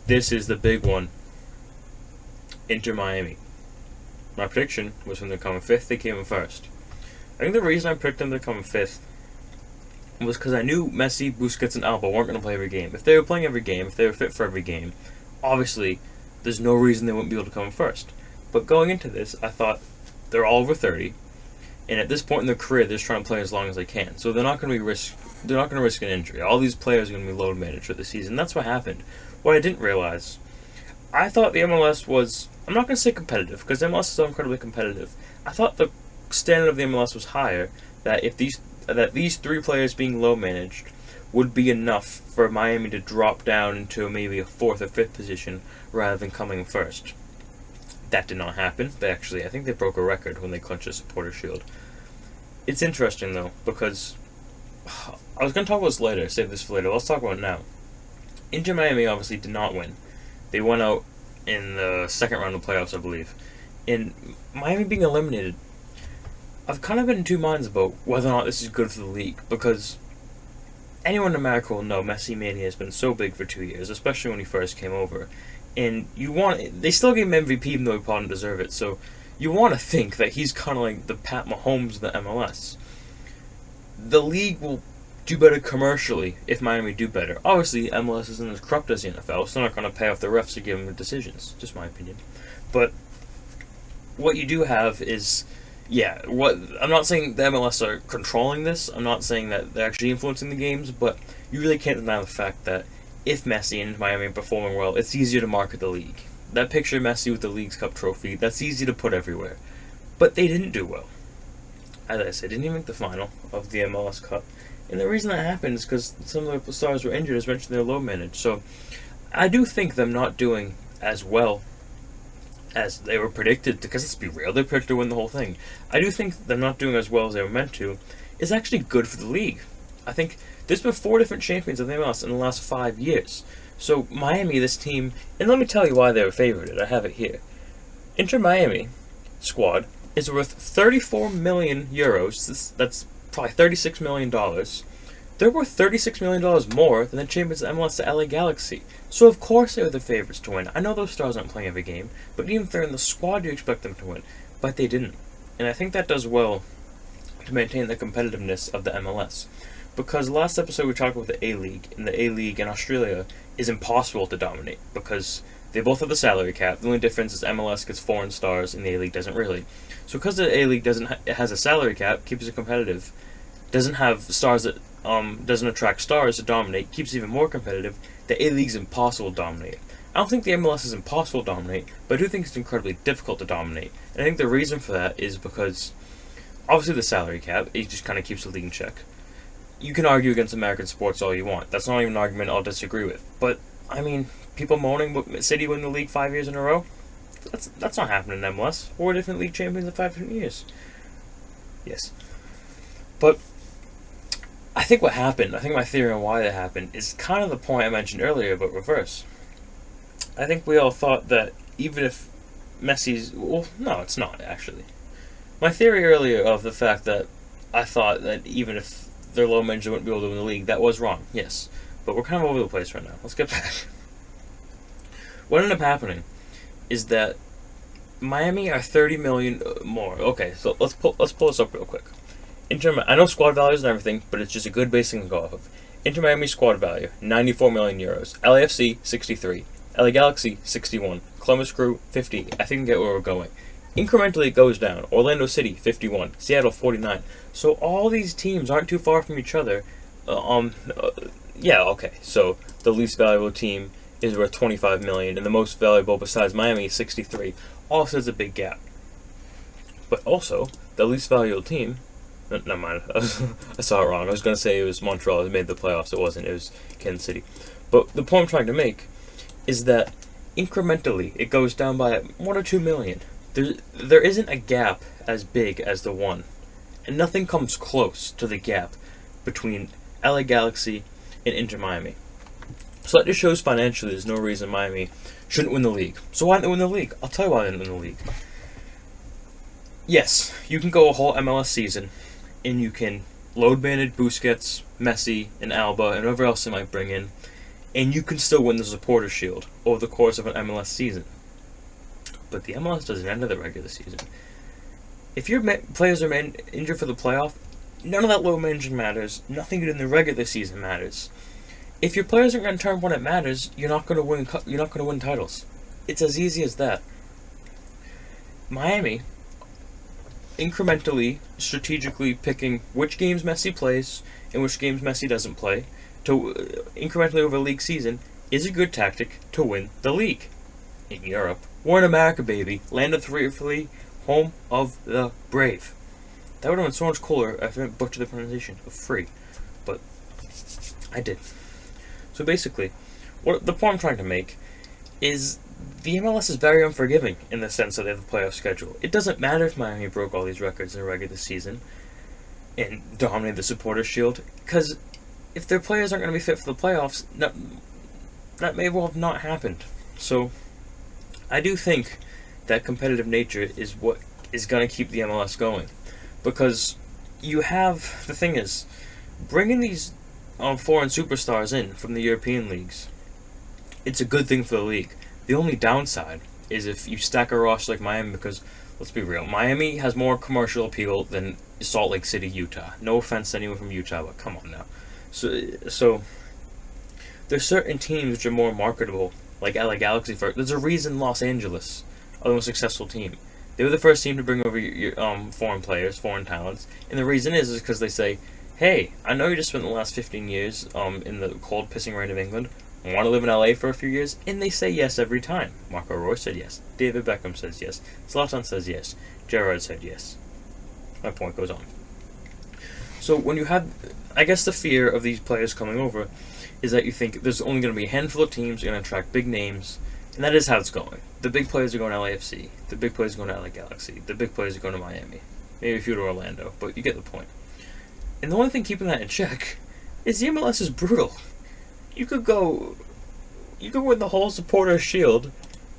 this is the big one. Inter Miami. My prediction was when they come in 5th, they came in 1st. I think the reason I picked them to come in 5th was because I knew Messi, Busquets, and Alba weren't going to play every game. If they were playing every game, if they were fit for every game, obviously there's no reason they wouldn't be able to come in 1st. But going into this, I thought they're all over 30, and at this point in their career, they're just trying to play as long as they can. So they're not going to risk an injury. All these players are going to be load managed for the season. That's what happened. What I didn't realize, I thought the MLS was, I'm not going to say competitive, because MLS is so incredibly competitive. I thought the standard of the MLS was higher, that if these 3 players being low managed would be enough for Miami to drop down into maybe a 4th or 5th position rather than coming 1st. That did not happen. I think they broke a record when they clinched a supporter shield. It's interesting though, because I was going to talk about this later, save this for later. Let's talk about it now. Inter Miami obviously did not win. They went out in the 2nd round of playoffs, I believe. And Miami being eliminated, I've kind of been in two minds about whether or not this is good for the league, because anyone in America will know Messi Mania has been so big for 2 years, especially when he first came over. And they still gave him MVP even though he probably didn't deserve it, so you want to think that he's kind of like the Pat Mahomes of the MLS. The league will do better commercially if Miami do better. Obviously, MLS isn't as corrupt as the NFL, so they're not going to pay off the refs to give them the decisions. Just my opinion. But what you do have is, I'm not saying the MLS are controlling this. I'm not saying that they're actually influencing the games, but you really can't deny the fact that if Messi and Miami are performing well, it's easier to market the league. That picture of Messi with the Leagues Cup trophy, that's easy to put everywhere. But they didn't do well. As I said, didn't even make the final of the MLS Cup. And the reason that happened is because some of the stars were injured, as mentioned, they're low managed. So I do think them not doing as well as they were predicted, because let's be real, they predicted to win the whole thing. I do think them not doing as well as they were meant to is actually good for the league. I think there's been 4 different champions of the MLS in the last 5 years. So Miami, this team, and let me tell you why they were favorited. I have it here. Inter Miami squad is worth 34 million euros. That's probably $36 million. They're worth $36 million more than the champions of MLS, the LA Galaxy. So of course they were the favorites to win. I know those stars aren't playing every game, but even if they're in the squad, you expect them to win. But they didn't. And I think that does well to maintain the competitiveness of the MLS. Because last episode we talked about the A-League, and the A-League in Australia is impossible to dominate because they both have the salary cap. The only difference is MLS gets foreign stars and the A-League doesn't really. So because the A-League has a salary cap, keeps it competitive, doesn't have stars that doesn't attract stars to dominate, keeps it even more competitive, the A-League's impossible to dominate. I don't think the MLS is impossible to dominate, but I do think it's incredibly difficult to dominate. And I think the reason for that is because obviously the salary cap, it just kind of keeps the league in check. You can argue against American sports all you want. That's not even an argument I'll disagree with. But, I mean, people moaning about City winning the league 5 years in a row? That's not happening in MLS. 4 different league champions in 5 different years. Yes. But I think what happened, I think my theory on why that happened, is kind of the point I mentioned earlier about reverse. I think we all thought that even if Messi's... Well, no, it's not, actually. My theory earlier of the fact that I thought that even if their low managed wouldn't be able to win the league, that was wrong, yes. But we're kind of all over the place right now. Let's get back. What ended up happening is that Miami are 30 million more. Okay, so let's pull this up real quick. I know squad values and everything, but it's just a good base thing to go off of. Inter Miami squad value, 94 million euros. LAFC, 63. LA Galaxy, 61. Columbus Crew, 50. I think you get where we're going. Incrementally it goes down. Orlando City, 51. Seattle, 49. So all these teams aren't too far from each other. Okay. So the least valuable team is worth 25 million, and the most valuable besides Miami is 63. Also, there's a big gap. But also, the least valuable team... Never mind. I saw it wrong. I was going to say it was Montreal that made the playoffs. It wasn't. It was Kansas City. But the point I'm trying to make is that incrementally it goes down by 1 or 2 million. There isn't a gap as big as the one. And nothing comes close to the gap between LA Galaxy and Inter Miami. So that just shows financially there's no reason Miami shouldn't win the league. So why didn't they win the league? I'll tell you why they didn't win the league. Yes, you can go a whole MLS season and you can load manage Busquets, Messi, and Alba, and whoever else they might bring in, and you can still win the Supporters' Shield over the course of an MLS season. But the MLS doesn't end of the regular season. If your players are injured for the playoff, none of that low managing matters. Nothing in the regular season matters. If your players aren't going to turn when it matters, you're not going to win. You're not going to win titles. It's as easy as that. Miami, incrementally, strategically picking which games Messi plays and which games Messi doesn't play, to incrementally over the league season, is a good tactic to win the league. In Europe, we're in America, baby. Land of the free, home of the brave. That would have been so much cooler if I didn't butcher the pronunciation of free, but I did. So basically, what the point I'm trying to make is the MLS is very unforgiving in the sense that they have a playoff schedule. It doesn't matter if Miami broke all these records in the regular season and dominated the Supporters' Shield, because if their players aren't going to be fit for the playoffs, that may well have not happened. So I do think that competitive nature is what is going to keep the MLS going. Because you have, the thing is, bringing these foreign superstars in from the European leagues, it's a good thing for the league. The only downside is if you stack a roster like Miami, because, let's be real, Miami has more commercial appeal than Salt Lake City, Utah. No offense to anyone from Utah, but come on now. So there's certain teams which are more marketable, like LA Galaxy. There's a reason Los Angeles are the most successful team. They were the first team to bring over your foreign players, foreign talents, and the reason is because they say, hey, I know you just spent the last 15 years in the cold, pissing rain of England. Want to live in LA for a few years? And they say yes every time. Marco Royce said yes. David Beckham says yes. Zlatan says yes. Gerrard said yes. My point goes on. So when you have, I guess the fear of these players coming over is that you think there's only going to be a handful of teams, you're going to attract big names, and that is how it's going. The big players are going to LAFC. The big players are going to LA Galaxy. The big players are going to Miami. Maybe a few to Orlando, but you get the point. And the only thing keeping that in check is the MLS is brutal. You could win the whole Supporters' Shield,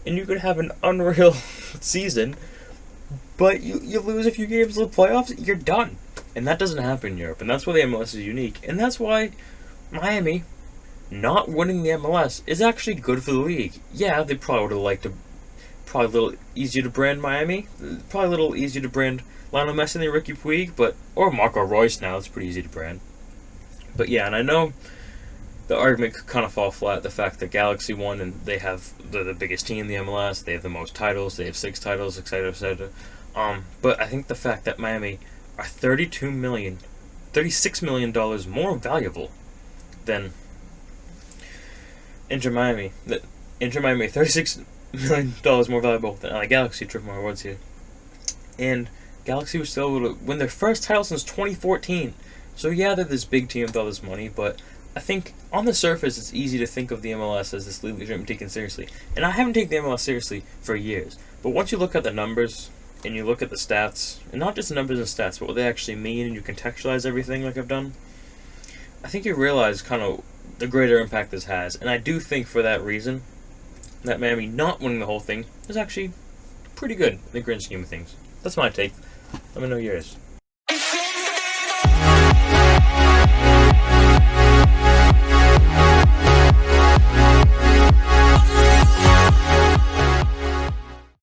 and you could have an unreal season, but you lose a few games in the playoffs, you're done. And that doesn't happen in Europe, and that's why the MLS is unique. And that's why Miami not winning the MLS is actually good for the league. Yeah, they probably would have liked to, probably a little easier to brand Miami, probably a little easier to brand Lionel Messi than Ricky Puig, or Marco Royce now, it's pretty easy to brand. But yeah, and I know the argument could kind of fall flat, the fact that Galaxy won and they have the biggest team in the MLS, they have the most titles, they have 6 titles, etc., etc. But I think the fact that Miami are $36 million more valuable than Inter Miami. Inter Miami, $36 million more valuable than LA Galaxy, triple my words here. And Galaxy was still able to win their first title since 2014. So yeah, they're this big team with all this money, but I think on the surface it's easy to think of the MLS as this league that shouldn't be taken seriously. And I haven't taken the MLS seriously for years. But once you look at the numbers, and you look at the stats, and not just the numbers and stats, but what they actually mean, and you contextualize everything like I've done, I think you realize kind of the greater impact this has. And I do think for that reason, that Miami not winning the whole thing is actually pretty good in the grand scheme of things. That's my take. Let me know yours.